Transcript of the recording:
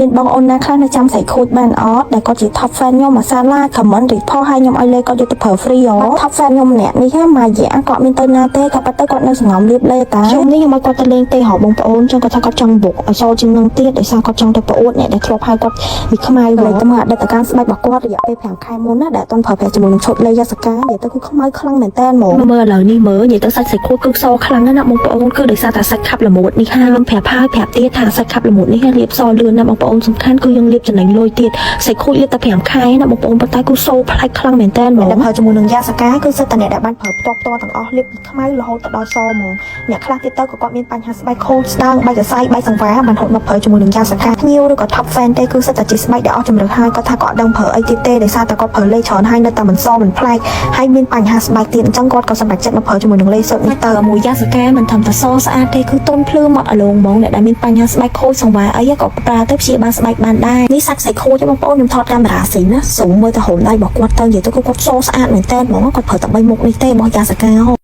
មានបងអូនណាខ្លះនៅចាំស្រីខូចបានអត់ដែលគាត់ជា top fan ខ្ញុំអាសាឡាខមមិនរីផោឲ្យខ្ញុំឲ្យលេគាត់យកទៅប្រើ free ហ៎ top fan ខ្ញុំម្នាក់នេះម៉ាយ៉ាគាត់មានទៅណាទេក៏ប៉ុន្តែគាត់នៅសង្ងំលៀបលេតាខ្ញុំនេះខ្ញុំឲ្យគាត់ទៅលេងទេហៅបងប្អូនចឹងគាត់ថាគាត់ចង់បុកឲ្យចូលជាងនឹងទៀតដោយសារគាត់ចង់ទៅប្រអួតអ្នកដែលធ្លាប់ហៅគាត់ពីខ្មែរលេទៅមកអតីតកាលស្បែករបស់គាត់រយៈពេល5ខែមុនណាដែលអត់ប្រើប្រាស់ជាមួយនឹងឈុតលេយ៉ាសកានិយាយទៅគឺខ្មៅខ្លាំងមែនតើហ្មងមើលឥឡូវនេះមើលនិយាយទៅសាច់ស្រីខូចគឺសខ្លាំងណាស់បងប្អូនគឺដោយសារតែសាច់ខាប់ល្មុតនេះហើយខ្ញុំប្រាប់ទៀតថាសាច់ខាប់ល្មុតនេះរៀបសលឿនណាបងប្អូនសំខាន់គឺយើងរៀបចំណេញលុយទៀតស្រីខូចរៀបតែ5ខែណាបងប្អូនប៉ុន្តែគឺសូផ្លាច់ខ្លាំងមែនតើហ្មងដែលប្រើជាមួយនឹងយ៉ាសកាគឺសិតតែអ្នកដែលបានប្រើផ្ទាល់ទាំងអស់រៀបពីខ្មៅរហូតដល់សហ្មងអ្នកខ្លះទៀតទៅក៏គាត់មានបញ្ហាស្បែកខូចស្ដើងបែកសរសៃបែកសង្វារបានហូតមកប្រើជាមួយនឹងយ៉ាសកាភ្ញៀវឬក៏ top fan ទេគឺសិតតែជាស្បែកដែលអស់ជំរឿហើយគាត់ថាគាត់អត់ដឹងប្រើអីទៀតទេដោយសារតែគាត់ប្រើលេច្រើនហើយនៅតែមិនសមិនប្លែកហើយមានបញ្ហាស្បែកទៀតអញ្ចឹងគាត់ក៏សម្រេចចិត្តមកប្រើជាមួយនឹងលេសុទ្ធនេះទៅមួយយ៉ាសកាមិនធម្មតាសស្អាតទេគឺទន់ភ្លឺមកអាឡងហ្មងអ្នកដែលមានបញ្ហាស្បែកខូចសង្វារអីក៏ប្រើទៅព្យាបាលស្បែកបានដែរនេះសាច់ស្បែកខូចបងប្អូនខ្ញុំថតកាមេរ៉ាស៊ីណាសូមមើលទៅហូមដៃរបស់គាត់ទៅនិយាយទៅគាត់សស្អាតមែនតើហ្មងគាត់ប្រើតែ3មុខនេះទេរបស់យ៉ាសកា